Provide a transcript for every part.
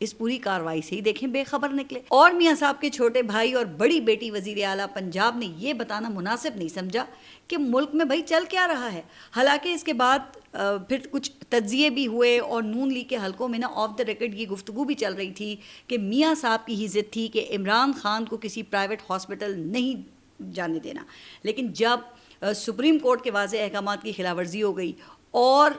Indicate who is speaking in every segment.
Speaker 1: اس پوری کارروائی سے ہی دیکھیں بے خبر نکلے. اور میاں صاحب کے چھوٹے بھائی اور بڑی بیٹی وزیر اعلیٰ پنجاب نے یہ بتانا مناسب نہیں سمجھا کہ ملک میں بھائی چل کیا رہا ہے. حالانکہ اس کے بعد پھر کچھ تجزیے بھی ہوئے اور نون لیگ کے حلقوں میں نا آف دا ریکارڈ یہ گفتگو بھی چل رہی تھی کہ میاں صاحب کی ہی ضد تھی کہ عمران خان کو کسی پرائیویٹ ہاسپٹل نہیں جانے دینا. لیکن جب سپریم کورٹ کے واضح احکامات کی خلاف ورزی ہو گئی اور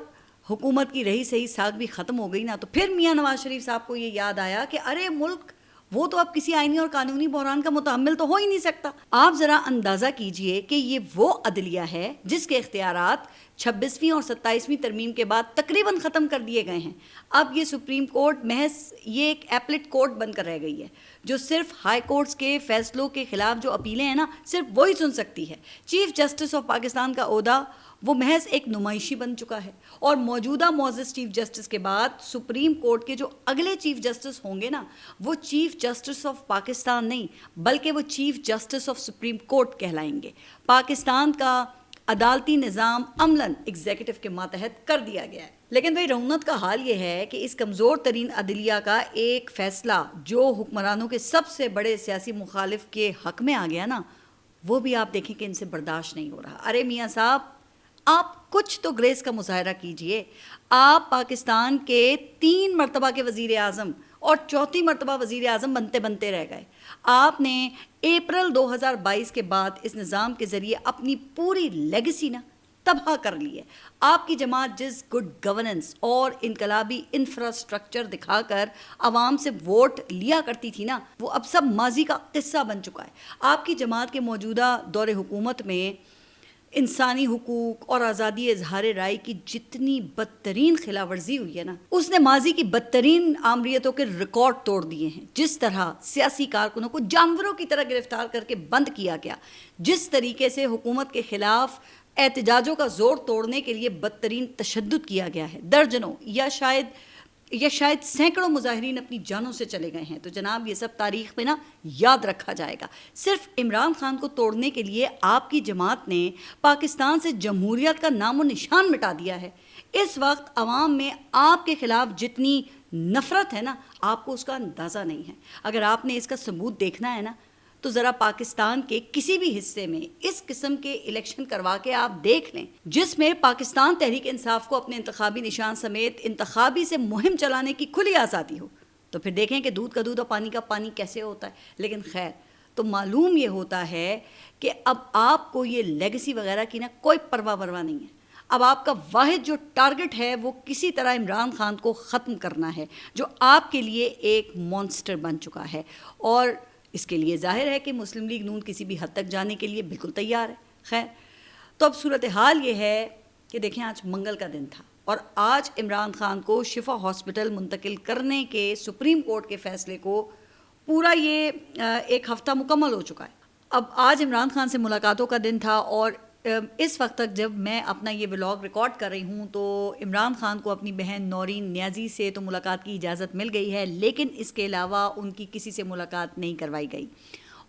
Speaker 1: حکومت کی رہی صحیح ساکھ بھی ختم ہو گئی نا, تو پھر میاں نواز شریف صاحب کو یہ یاد آیا کہ ارے ملک وہ تو اب کسی آئینی اور قانونی بحران کا متحمل تو ہو ہی نہیں سکتا. آپ ذرا اندازہ کیجئے کہ یہ وہ عدلیہ ہے جس کے اختیارات 26ویں اور 27ویں ترمیم کے بعد تقریباً ختم کر دیے گئے ہیں. اب یہ سپریم کورٹ محض یہ ایک ایپلٹ کورٹ بن کر رہ گئی ہے جو صرف ہائی کورٹس کے فیصلوں کے خلاف جو اپیلیں ہیں نا صرف وہی سن سکتی ہے. چیف جسٹس آف پاکستان کا عہدہ وہ محض ایک نمائشی بن چکا ہے, اور موجودہ معزز چیف جسٹس کے بعد سپریم کورٹ کے جو اگلے چیف جسٹس ہوں گے نا وہ چیف جسٹس آف پاکستان نہیں بلکہ وہ chief justice of supreme court کہلائیں گے. پاکستان کا عدالتی نظام عملاً ایگزیکٹو کے ماتحت کر دیا گیا ہے. لیکن بھائی رونت کا حال یہ ہے کہ اس کمزور ترین عدلیہ کا ایک فیصلہ جو حکمرانوں کے سب سے بڑے سیاسی مخالف کے حق میں آ گیا نا, وہ بھی آپ دیکھیں کہ ان سے برداشت نہیں ہو رہا. ارے میاں صاحب آپ کچھ تو گریس کا مظاہرہ کیجئے. آپ پاکستان کے 3 مرتبہ کے وزیر اعظم اور 4تھی مرتبہ وزیر اعظم بنتے بنتے رہ گئے. آپ نے اپریل 2022 کے بعد اس نظام کے ذریعے اپنی پوری لیگیسی نا تباہ کر لی ہے. آپ کی جماعت جس گڈ گورننس اور انقلابی انفراسٹرکچر دکھا کر عوام سے ووٹ لیا کرتی تھی نا وہ اب سب ماضی کا قصہ بن چکا ہے. آپ کی جماعت کے موجودہ دور حکومت میں انسانی حقوق اور آزادی اظہار رائے کی جتنی بدترین خلاف ورزی ہوئی ہے نا اس نے ماضی کی بدترین آمریتوں کے ریکارڈ توڑ دیے ہیں. جس طرح سیاسی کارکنوں کو جانوروں کی طرح گرفتار کر کے بند کیا گیا, جس طریقے سے حکومت کے خلاف احتجاجوں کا زور توڑنے کے لیے بدترین تشدد کیا گیا ہے, درجنوں یا شاید سینکڑوں مظاہرین اپنی جانوں سے چلے گئے ہیں. تو جناب یہ سب تاریخ میں نا یاد رکھا جائے گا. صرف عمران خان کو توڑنے کے لیے آپ کی جماعت نے پاکستان سے جمہوریت کا نام و نشان مٹا دیا ہے. اس وقت عوام میں آپ کے خلاف جتنی نفرت ہے نا آپ کو اس کا اندازہ نہیں ہے. اگر آپ نے اس کا ثبوت دیکھنا ہے نا تو ذرا پاکستان کے کسی بھی حصے میں اس قسم کے الیکشن کروا کے آپ دیکھ لیں جس میں پاکستان تحریک انصاف کو اپنے انتخابی نشان سمیت انتخابی سے مہم چلانے کی کھلی آزادی ہو, تو پھر دیکھیں کہ دودھ کا دودھ اور پانی کا پانی کیسے ہوتا ہے. لیکن خیر, تو معلوم یہ ہوتا ہے کہ اب آپ کو یہ لیگیسی وغیرہ کی نا کوئی پرواہ نہیں ہے. اب آپ کا واحد جو ٹارگٹ ہے وہ کسی طرح عمران خان کو ختم کرنا ہے جو آپ کے لیے ایک مانسٹر بن چکا ہے. اور اس کے لیے ظاہر ہے کہ مسلم لیگ نون کسی بھی حد تک جانے کے لیے بالکل تیار ہے. خیر, تو اب صورتحال یہ ہے کہ دیکھیں آج منگل کا دن تھا اور آج عمران خان کو شفا ہاسپٹل منتقل کرنے کے سپریم کورٹ کے فیصلے کو پورا یہ ایک ہفتہ مکمل ہو چکا ہے. اب آج عمران خان سے ملاقاتوں کا دن تھا اور اس وقت تک جب میں اپنا یہ ولاگ ریکارڈ کر رہی ہوں تو عمران خان کو اپنی بہن نورین نیازی سے تو ملاقات کی اجازت مل گئی ہے, لیکن اس کے علاوہ ان کی کسی سے ملاقات نہیں کروائی گئی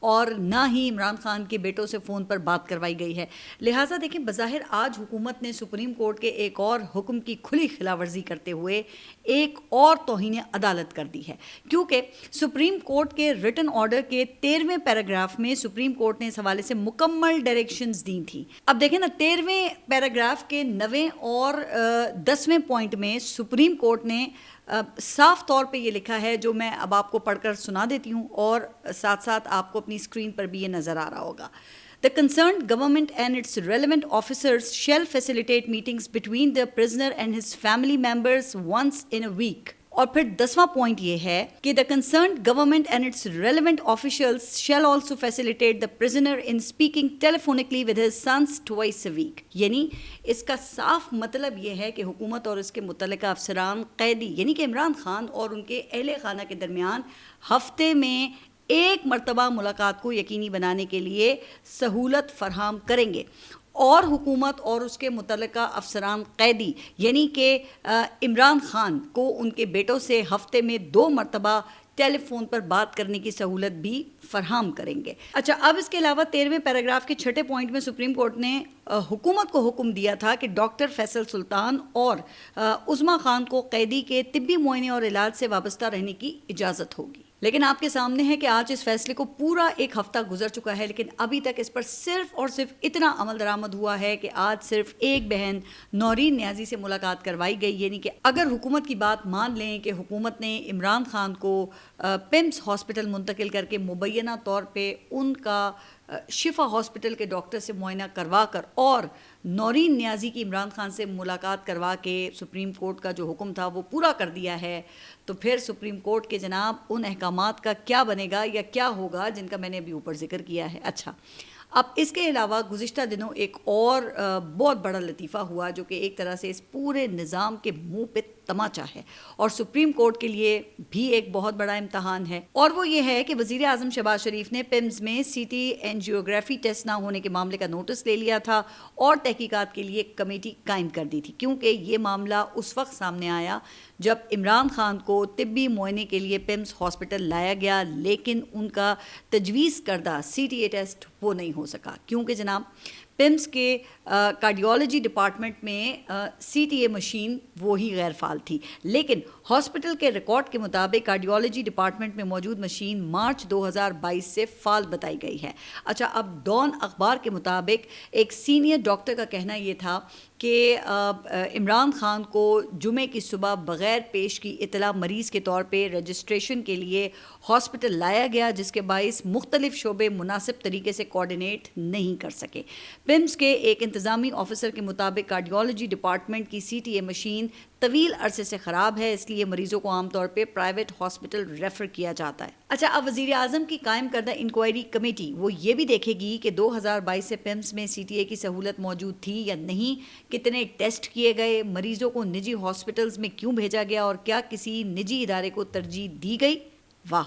Speaker 1: اور نہ ہی عمران خان کے بیٹوں سے فون پر بات کروائی گئی ہے. لہٰذا دیکھیں بظاہر آج حکومت نے سپریم کورٹ کے ایک اور حکم کی کھلی خلاف ورزی کرتے ہوئے ایک اور توہین عدالت کر دی ہے, کیونکہ سپریم کورٹ کے ریٹن آرڈر کے 13ویں پیراگراف میں سپریم کورٹ نے اس حوالے سے مکمل ڈائریکشنز دی تھیں. اب دیکھیں نا 13ویں پیراگراف کے 9ویں اور 10ویں پوائنٹ میں سپریم کورٹ نے صاف طور پہ یہ لکھا ہے جو میں اب آپ کو پڑھ کر سنا دیتی ہوں اور ساتھ ساتھ آپ کو اپنی اسکرین پر بھی یہ نظر آ رہا ہوگا. The concerned government and its relevant officers shall facilitate meetings between the prisoner and his family members once in a week. اور پھر 10واں پوائنٹ یہ ہے کہ the concerned government and its relevant officials shall also facilitate the prisoner in speaking telephonically with his sons twice a week. یعنی اس کا صاف مطلب یہ ہے کہ حکومت اور اس کے متعلقہ افسران قیدی یعنی کہ عمران خان اور ان کے اہل خانہ کے درمیان ہفتے میں ایک مرتبہ ملاقات کو یقینی بنانے کے لیے سہولت فراہم کریں گے. اور حکومت اور اس کے متعلقہ افسران قیدی یعنی کہ عمران خان کو ان کے بیٹوں سے ہفتے میں 2 مرتبہ ٹیلی فون پر بات کرنے کی سہولت بھی فراہم کریں گے. اچھا، اب اس کے علاوہ 13ویں پیراگراف کے 6 پوائنٹ میں سپریم کورٹ نے حکومت کو حکم دیا تھا کہ ڈاکٹر فیصل سلطان اور عظما خان کو قیدی کے طبی معائنے اور علاج سے وابستہ رہنے کی اجازت ہوگی. لیکن آپ کے سامنے ہے کہ آج اس فیصلے کو پورا ایک ہفتہ گزر چکا ہے، لیکن ابھی تک اس پر صرف اور صرف اتنا عمل درآمد ہوا ہے کہ آج صرف ایک بہن نورین نیازی سے ملاقات کروائی گئی. یعنی کہ اگر حکومت کی بات مان لیں کہ حکومت نے عمران خان کو پمس ہاسپٹل منتقل کر کے مبینہ طور پہ ان کا شفا ہاسپٹل کے ڈاکٹر سے معائنہ کروا کر اور نورین نیازی کی عمران خان سے ملاقات کروا کے سپریم کورٹ کا جو حکم تھا وہ پورا کر دیا ہے، تو پھر سپریم کورٹ کے جناب ان احکامات کا کیا بنے گا یا کیا ہوگا جن کا میں نے ابھی اوپر ذکر کیا ہے. اچھا، اب اس کے علاوہ گزشتہ دنوں ایک اور بہت بڑا لطیفہ ہوا جو کہ ایک طرح سے اس پورے نظام کے منہ پہ تماچا ہے اور سپریم کورٹ کے لیے بھی ایک بہت بڑا امتحان ہے، اور وہ یہ ہے کہ وزیر اعظم شہباز شریف نے پمز میں سی ٹی اینجیوگرافی ٹیسٹ نہ ہونے کے معاملے کا نوٹس لے لیا تھا اور تحقیقات کے لیے ایک کمیٹی قائم کر دی تھی، کیونکہ یہ معاملہ اس وقت سامنے آیا جب عمران خان کو طبی معائنے کے لیے پمز ہاسپٹل لایا گیا، لیکن ان کا تجویز کردہ سی ٹی اے ٹیسٹ وہ نہیں ہو سکا، کیونکہ جناب پمز کے کارڈیولوجی ڈپارٹمنٹ میں سی ٹی اے مشین وہی غیر فعال تھی، لیکن ہاسپٹل کے ریکارڈ کے مطابق کارڈیولوجی ڈپارٹمنٹ میں موجود مشین مارچ 2022 سے فعال بتائی گئی ہے. اچھا، اب ڈان اخبار کے مطابق ایک سینئر ڈاکٹر کا کہنا یہ تھا کہ عمران خان کو جمعے کی صبح بغیر پیش کی اطلاع مریض کے طور پہ رجسٹریشن کے لیے ہاسپٹل لایا گیا، جس کے باعث مختلف شعبے مناسب طریقے سے کوارڈینیٹ نہیں کر سکے. پمز کے ایک انتظامی آفیسر کے مطابق کارڈیولوجی ڈپارٹمنٹ کی سی ٹی اے مشین طویل عرصے سے خراب ہے، اس لیے مریضوں کو عام طور پہ پرائیویٹ ہاسپٹل ریفر کیا جاتا ہے. اچھا، اب وزیر اعظم کی قائم کردہ انکوائری کمیٹی وہ یہ بھی دیکھے گی کہ 2022 سے پمز میں سی ٹی اے کی سہولت موجود تھی یا نہیں، کتنے ٹیسٹ کیے گئے، مریضوں کو نجی ہاسپٹلز میں کیوں بھیجا گیا اور کیا کسی نجی ادارے کو ترجیح دی گئی. واہ،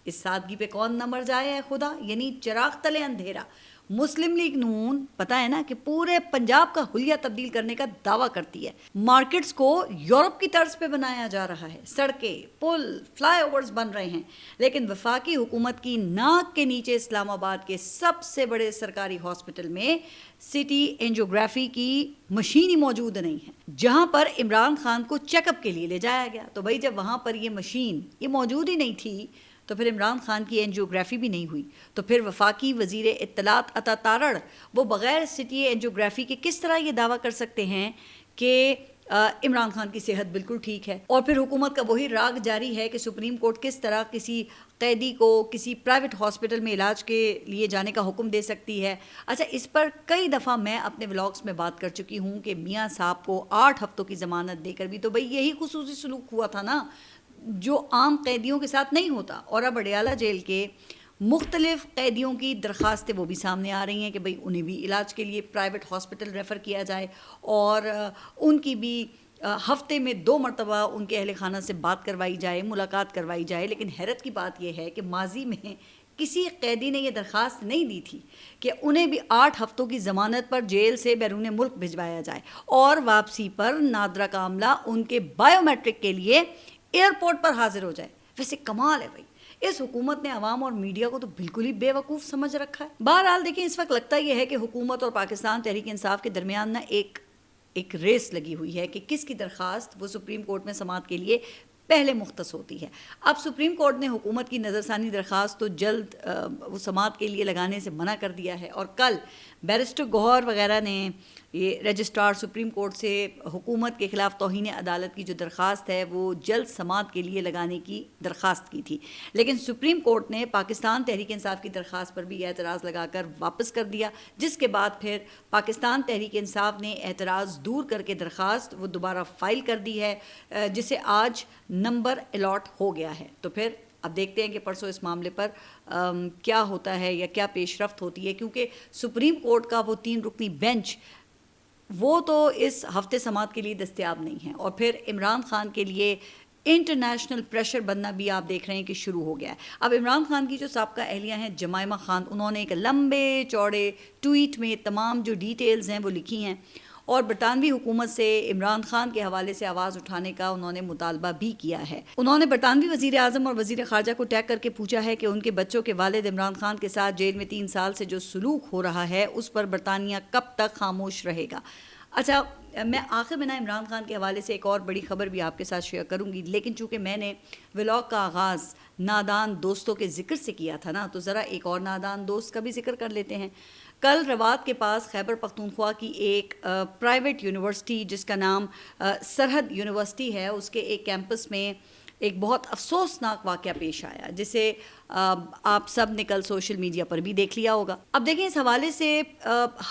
Speaker 1: اس سادگی پہ کون نہ مر جائے ہے خدا. یعنی چراغ تلے اندھیرا. مسلم لیگ نون پتہ ہے نا کہ پورے پنجاب کا حلیہ تبدیل کرنے کا دعویٰ کرتی ہے، مارکیٹس کو یورپ کی طرز پہ بنایا جا رہا ہے، سڑکیں، پل، فلائی اوورز بن رہے ہیں، لیکن وفاقی حکومت کی ناک کے نیچے اسلام آباد کے سب سے بڑے سرکاری ہاسپٹل میں سی ٹی اینجیوگرافی کی مشین ہی موجود نہیں ہے. جہاں پر عمران خان کو چیک اپ کے لیے لے جایا گیا تو بھائی جب وہاں پر یہ مشین یہ موجود ہی نہیں تھی تو پھر عمران خان کی اینجیوگرافی بھی نہیں ہوئی، تو پھر وفاقی وزیر اطلاعات عطا تارڑ وہ بغیر سی ٹی اے اینجیوگرافی کے کس طرح یہ دعویٰ کر سکتے ہیں کہ عمران خان کی صحت بالکل ٹھیک ہے. اور پھر حکومت کا وہی راگ جاری ہے کہ سپریم کورٹ کس طرح کسی قیدی کو کسی پرائیویٹ ہاسپٹل میں علاج کے لیے جانے کا حکم دے سکتی ہے. اچھا، اس پر کئی دفعہ میں اپنے ولاگس میں بات کر چکی ہوں کہ میاں صاحب کو 8 ہفتوں کی ضمانت دے کر بھی تو بھئی یہی خصوصی سلوک ہوا تھا نا جو عام قیدیوں کے ساتھ نہیں ہوتا. اور اب اڈیالہ جیل کے مختلف قیدیوں کی درخواستیں وہ بھی سامنے آ رہی ہیں کہ بھئی انہیں بھی علاج کے لیے پرائیویٹ ہاسپٹل ریفر کیا جائے اور ان کی بھی ہفتے میں 2 مرتبہ ان کے اہل خانہ سے بات کروائی جائے، ملاقات کروائی جائے. لیکن حیرت کی بات یہ ہے کہ ماضی میں کسی قیدی نے یہ درخواست نہیں دی تھی کہ انہیں بھی 8 ہفتوں کی ضمانت پر جیل سے بیرون ملک بھجوایا جائے اور واپسی پر نادرہ کا عملہ ان کے بائیو میٹرک کے لیے ایئرپورٹ پر حاضر ہو جائے. ویسے کمال ہے بھائی، اس حکومت نے عوام اور میڈیا کو تو بالکل ہی بے وقوف سمجھ رکھا ہے. بہرحال دیکھیں، اس وقت لگتا یہ ہے کہ حکومت اور پاکستان تحریک انصاف کے درمیان نا ایک ریس لگی ہوئی ہے کہ کس کی درخواست وہ سپریم کورٹ میں سماعت کے لیے پہلے مختص ہوتی ہے. اب سپریم کورٹ نے حکومت کی نظر ثانی درخواست تو جلد وہ سماعت کے لیے لگانے سے منع کر دیا ہے، اور کل بیرسٹر گوہر وغیرہ نے یہ رجسٹرار سپریم کورٹ سے حکومت کے خلاف توہین عدالت کی جو درخواست ہے وہ جلد سماعت کے لیے لگانے کی درخواست کی تھی. لیکن سپریم کورٹ نے پاکستان تحریک انصاف کی درخواست پر بھی اعتراض لگا کر واپس کر دیا، جس کے بعد پھر پاکستان تحریک انصاف نے اعتراض دور کر کے درخواست وہ دوبارہ فائل کر دی ہے، جسے آج نمبر الاٹ ہو گیا ہے. تو پھر اب دیکھتے ہیں کہ پرسوں اس معاملے پر کیا ہوتا ہے یا کیا پیش رفت ہوتی ہے، کیونکہ سپریم کورٹ کا وہ 3 رکنی بینچ وہ تو اس ہفتے سماعت کے لیے دستیاب نہیں ہے. اور پھر عمران خان کے لیے انٹرنیشنل پریشر بننا بھی آپ دیکھ رہے ہیں کہ شروع ہو گیا ہے. اب عمران خان کی جو سابقہ اہلیہ ہیں جمائمہ خان، انہوں نے ایک لمبے چوڑے ٹویٹ میں تمام جو ڈیٹیلز ہیں وہ لکھی ہیں اور برطانوی حکومت سے عمران خان کے حوالے سے آواز اٹھانے کا انہوں نے مطالبہ بھی کیا ہے. انہوں نے برطانوی وزیر اعظم اور وزیر خارجہ کو ٹیگ کر کے پوچھا ہے کہ ان کے بچوں کے والد عمران خان کے ساتھ جیل میں 3 سال سے جو سلوک ہو رہا ہے اس پر برطانیہ کب تک خاموش رہے گا. اچھا، میں آخر میں عمران خان کے حوالے سے ایک اور بڑی خبر بھی آپ کے ساتھ شیئر کروں گی، لیکن چونکہ میں نے ولاگ کا آغاز نادان دوستوں کے ذکر سے کیا تھا نا، تو ذرا ایک اور نادان دوست کا بھی ذکر کر لیتے ہیں. کل روات کے پاس خیبر پختونخوا کی ایک پرائیویٹ یونیورسٹی جس کا نام سرحد یونیورسٹی ہے، اس کے ایک کیمپس میں ایک بہت افسوسناک واقعہ پیش آیا جسے آپ سب نے کل سوشل میڈیا پر بھی دیکھ لیا ہوگا. اب دیکھیں، اس حوالے سے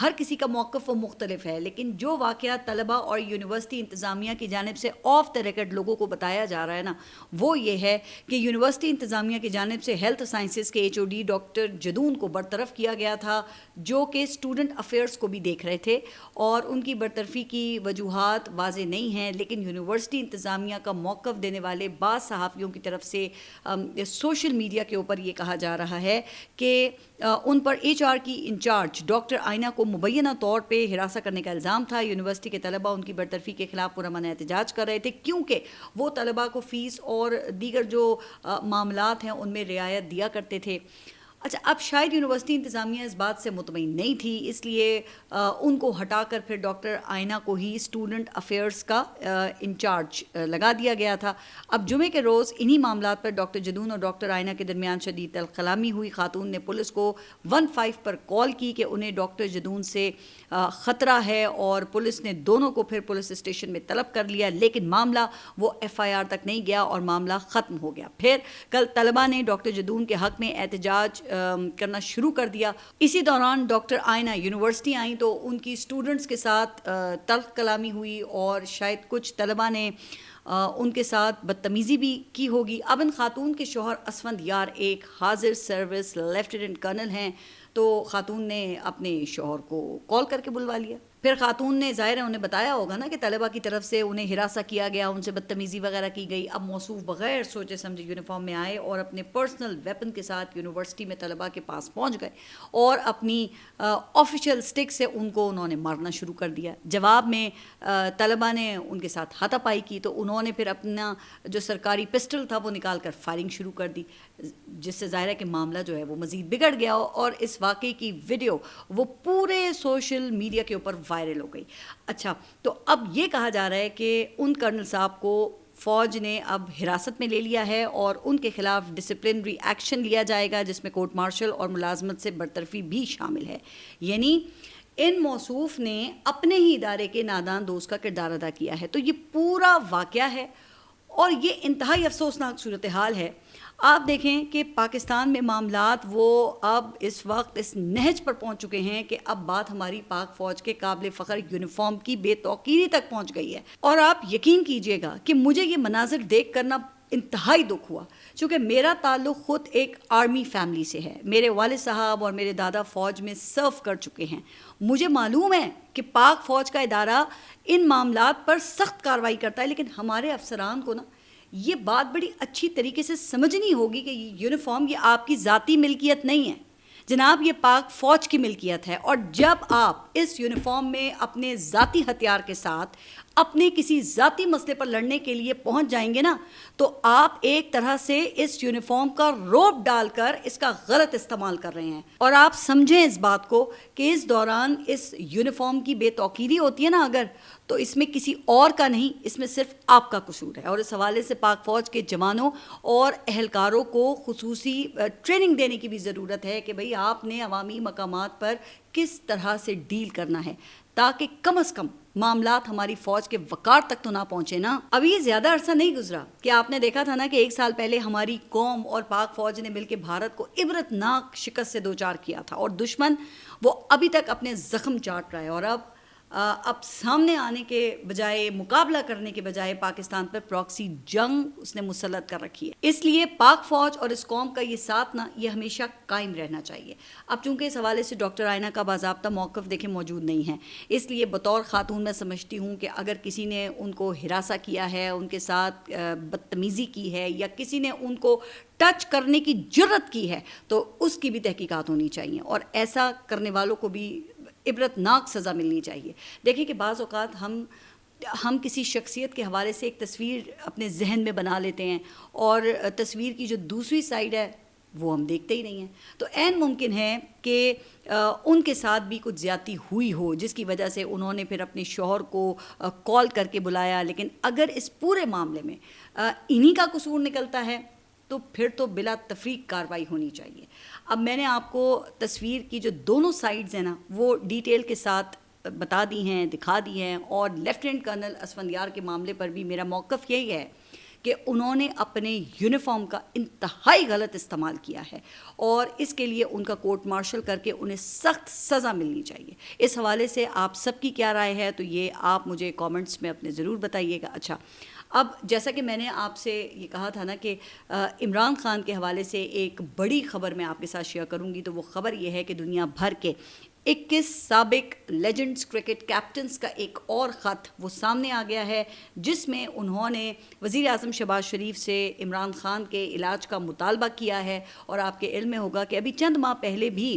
Speaker 1: ہر کسی کا موقف وہ مختلف ہے، لیکن جو واقعہ طلبہ اور یونیورسٹی انتظامیہ کی جانب سے آف دا ریکارڈ لوگوں کو بتایا جا رہا ہے نا، وہ یہ ہے کہ یونیورسٹی انتظامیہ کی جانب سے ہیلتھ سائنسز کے H O D doctor Jadoon کو برطرف کیا گیا تھا، جو کہ اسٹوڈنٹ افیئرس کو بھی دیکھ رہے تھے، اور ان کی برطرفی کی وجوہات واضح نہیں ہیں. لیکن یونیورسٹی انتظامیہ کا موقف دینے والے بعض صحافیوں کی طرف سے سوشل میڈیا کے پر یہ کہا جا رہا ہے کہ ان پر ایچ آر کی انچارج ڈاکٹر آئینہ کو مبینہ طور پہ ہراساں کرنے کا الزام تھا. یونیورسٹی کے طلبہ ان کی برطرفی کے خلاف پرامن احتجاج کر رہے تھے کیونکہ وہ طلبہ کو فیس اور دیگر جو معاملات ہیں ان میں رعایت دیا کرتے تھے. اچھا، اب شاید یونیورسٹی انتظامیہ اس بات سے مطمئن نہیں تھی، اس لیے ان کو ہٹا کر پھر ڈاکٹر آئینہ کو ہی اسٹوڈنٹ افیئرس کا انچارج لگا دیا گیا تھا. اب جمعے کے روز انہی معاملات پر ڈاکٹر جدون اور ڈاکٹر آئینہ کے درمیان شدید تلخ کلامی ہوئی. خاتون نے پولیس کو 15 پر کال کی کہ انہیں ڈاکٹر جدون سے خطرہ ہے، اور پولیس نے دونوں کو پھر پولیس اسٹیشن میں طلب کر لیا، لیکن معاملہ وہ ایف آئی آر تک نہیں گیا اور معاملہ ختم ہو گیا. پھر کل طلبہ نے ڈاکٹر جدون کے حق میں احتجاج کرنا شروع کر دیا. اسی دوران ڈاکٹر آئینہ یونیورسٹی آئیں تو ان کی اسٹوڈنٹس کے ساتھ تلخ کلامی ہوئی، اور شاید کچھ طلبہ نے ان کے ساتھ بدتمیزی بھی کی ہوگی. اب ان خاتون کے شوہر اسفند یار ایک حاضر سروس لیفٹیننٹ کرنل ہیں، تو خاتون نے اپنے شوہر کو کال کر کے بلوا لیا. پھر خاتون نے ظاہر ہے انہیں بتایا ہوگا نا کہ طلبہ کی طرف سے انہیں ہراساں کیا گیا، ان سے بدتمیزی وغیرہ کی گئی. اب موصوف بغیر سوچے سمجھے یونیفارم میں آئے اور اپنے پرسنل ویپن کے ساتھ یونیورسٹی میں طلبہ کے پاس پہنچ گئے اور اپنی آفیشیل سٹک سے ان کو انہوں نے مارنا شروع کر دیا. جواب میں طلبہ نے ان کے ساتھ ہاتھا پائی کی، تو انہوں نے پھر اپنا جو سرکاری پسٹل تھا وہ نکال کر فائرنگ شروع کر دی، جس سے ظاہر ہے کہ معاملہ جو ہے وہ مزید بگڑ گیا، اور اس واقعے کی ویڈیو وہ پورے سوشل میڈیا کے اوپر وائرل ہو گئی. اچھا، تو اب یہ کہا جا رہا ہے کہ ان کرنل صاحب کو فوج نے اب حراست میں لے لیا ہے اور ان کے خلاف ڈسپلنری ایکشن لیا جائے گا، جس میں کورٹ مارشل اور ملازمت سے برطرفی بھی شامل ہے. یعنی ان موصوف نے اپنے ہی ادارے کے نادان دوست کا کردار ادا کیا ہے. تو یہ پورا واقعہ ہے اور یہ انتہائی افسوسناک صورتحال ہے. آپ دیکھیں کہ پاکستان میں معاملات وہ اب اس وقت اس نہج پر پہنچ چکے ہیں کہ اب بات ہماری پاک فوج کے قابل فخر یونیفارم کی بے توقیری تک پہنچ گئی ہے. اور آپ یقین کیجئے گا کہ مجھے یہ مناظر دیکھ کرنا انتہائی دکھ ہوا، چونکہ میرا تعلق خود ایک آرمی فیملی سے ہے. میرے والد صاحب اور میرے دادا فوج میں سرو کر چکے ہیں. مجھے معلوم ہے کہ پاک فوج کا ادارہ ان معاملات پر سخت کارروائی کرتا ہے، لیکن ہمارے افسران کو نا یہ بات بڑی اچھی طریقے سے سمجھنی ہوگی کہ یہ یونیفارم یہ آپ کی ذاتی ملکیت نہیں ہے جناب، یہ پاک فوج کی ملکیت ہے. اور جب آپ اس یونیفارم میں اپنے ذاتی ہتھیار کے ساتھ اپنے کسی ذاتی مسئلے پر لڑنے کے لیے پہنچ جائیں گے نا، تو آپ ایک طرح سے اس یونیفارم کا روپ ڈال کر اس کا غلط استعمال کر رہے ہیں. اور آپ سمجھیں اس بات کو کہ اس دوران اس یونیفارم کی بے توقیری ہوتی ہے نا اگر، تو اس میں کسی اور کا نہیں، اس میں صرف آپ کا قصور ہے. اور اس حوالے سے پاک فوج کے جوانوں اور اہلکاروں کو خصوصی ٹریننگ دینے کی بھی ضرورت ہے کہ بھئی آپ نے عوامی مقامات پر کس طرح سے ڈیل کرنا ہے، تاکہ کم از کم معاملات ہماری فوج کے وقار تک تو نہ پہنچے نا. ابھی یہ زیادہ عرصہ نہیں گزرا کہ آپ نے دیکھا تھا نا کہ 1 سال پہلے ہماری قوم اور پاک فوج نے مل کے بھارت کو عبرتناک شکست سے دوچار کیا تھا، اور دشمن وہ ابھی تک اپنے زخم چاٹ رہا ہے. اور اب سامنے آنے کے بجائے، مقابلہ کرنے کے بجائے پاکستان پر پراکسی جنگ اس نے مسلط کر رکھی ہے. اس لیے پاک فوج اور اس قوم کا یہ ساتھ نا یہ ہمیشہ قائم رہنا چاہیے. اب چونکہ اس حوالے سے ڈاکٹر آئینہ کا باضابطہ موقف دیکھیں موجود نہیں ہے، اس لیے بطور خاتون میں سمجھتی ہوں کہ اگر کسی نے ان کو ہراساں کیا ہے، ان کے ساتھ بدتمیزی کی ہے، یا کسی نے ان کو ٹچ کرنے کی جرت کی ہے، تو اس کی بھی تحقیقات ہونی چاہیے، اور ایسا کرنے والوں کو بھی عبرتناک سزا ملنی چاہیے. دیکھیں کہ بعض اوقات ہم کسی شخصیت کے حوالے سے ایک تصویر اپنے ذہن میں بنا لیتے ہیں اور تصویر کی جو دوسری سائڈ ہے وہ ہم دیکھتے ہی نہیں ہیں. تو عین ممکن ہے کہ ان کے ساتھ بھی کچھ زیادتی ہوئی ہو جس کی وجہ سے انہوں نے پھر اپنے شوہر کو کال کر کے بلایا. لیکن اگر اس پورے معاملے میں انہی کا قصور نکلتا ہے تو پھر تو بلا تفریق کارروائی ہونی چاہیے. اب میں نے آپ کو تصویر کی جو دونوں سائڈز ہیں نا وہ ڈیٹیل کے ساتھ بتا دی ہیں, دکھا دی ہیں. اور لیفٹیننٹ کرنل اسفندیار کے معاملے پر بھی میرا موقف یہی ہے کہ انہوں نے اپنے یونیفارم کا انتہائی غلط استعمال کیا ہے اور اس کے لیے ان کا کورٹ مارشل کر کے انہیں سخت سزا ملنی چاہیے. اس حوالے سے آپ سب کی کیا رائے ہے تو یہ آپ مجھے کامنٹس میں اپنے ضرور بتائیے گا. اچھا, اب جیسا کہ میں نے آپ سے یہ کہا تھا نا کہ عمران خان کے حوالے سے ایک بڑی خبر میں آپ کے ساتھ شیئر کروں گی, تو وہ خبر یہ ہے کہ دنیا بھر کے 21 سابق لیجنڈز کرکٹ کیپٹنز کا ایک اور خط وہ سامنے آ گیا ہے جس میں انہوں نے وزیر اعظم شہباز شریف سے عمران خان کے علاج کا مطالبہ کیا ہے. اور آپ کے علم میں ہوگا کہ ابھی چند ماہ پہلے بھی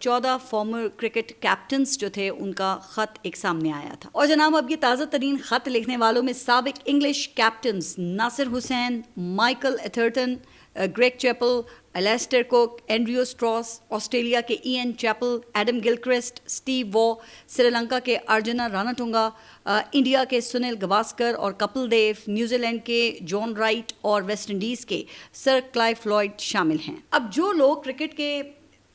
Speaker 1: 14 فارمر کرکٹ کیپٹنز جو تھے ان کا خط ایک سامنے آیا تھا. اور جناب اب یہ تازہ ترین خط لکھنے والوں میں سابق English captains Nasser Hussain, Michael Atherton, Greg Chappell, Alastair Cook, Andrew Strauss, Australia کے Ian Chappell, Adam Gilchrist, Steve Waugh, Sri Lanka کے ارجنا راناٹنگا, انڈیا کے سنیل گواسکر اور کپل دیو, نیوزی لینڈ کے جان رائٹ اور ویسٹ انڈیز کے سر کلائف فلوئڈ شامل ہیں. اب جو لوگ کرکٹ کے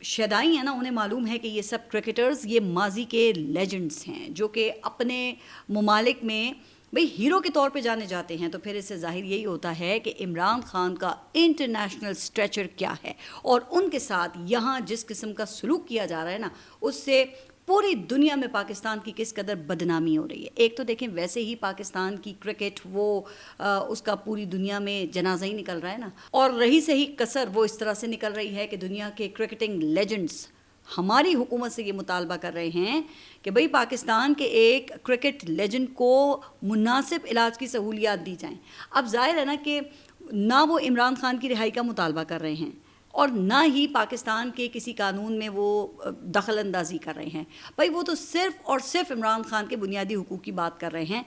Speaker 1: شیدائی ہیں نا انہیں معلوم ہے کہ یہ سب کرکٹرز یہ ماضی کے لیجنڈز ہیں جو کہ اپنے ممالک میں بھئی ہیرو کے طور پہ جانے جاتے ہیں. تو پھر اس سے ظاہر یہی ہوتا ہے کہ عمران خان کا انٹرنیشنل اسٹریچر کیا ہے اور ان کے ساتھ یہاں جس قسم کا سلوک کیا جا رہا ہے نا اس سے پوری دنیا میں پاکستان کی کس قدر بدنامی ہو رہی ہے. ایک تو دیکھیں ویسے ہی پاکستان کی کرکٹ وہ اس کا پوری دنیا میں جنازہ ہی نکل رہا ہے نا, اور رہی سے ہی کسر وہ اس طرح سے نکل رہی ہے کہ دنیا کے کرکٹنگ لیجنڈز ہماری حکومت سے یہ مطالبہ کر رہے ہیں کہ بھئی پاکستان کے ایک کرکٹ لیجنڈ کو مناسب علاج کی سہولیات دی جائیں. اب ظاہر ہے نا کہ نہ وہ عمران خان کی رہائی کا مطالبہ کر رہے ہیں اور نہ ہی پاکستان کے کسی قانون میں وہ دخل اندازی کر رہے ہیں. بھئی وہ تو صرف اور صرف عمران خان کے بنیادی حقوق کی بات کر رہے ہیں.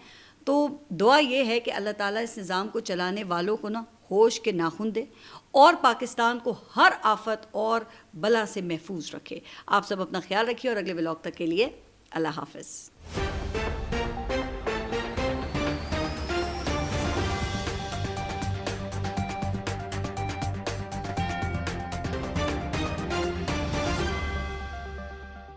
Speaker 1: تو دعا یہ ہے کہ اللہ تعالیٰ اس نظام کو چلانے والوں کو نا ہوش کے ناخن دے اور پاکستان کو ہر آفت اور بلا سے محفوظ رکھے. آپ سب اپنا خیال رکھیے اور اگلے ولاگ تک کے لیے اللہ حافظ.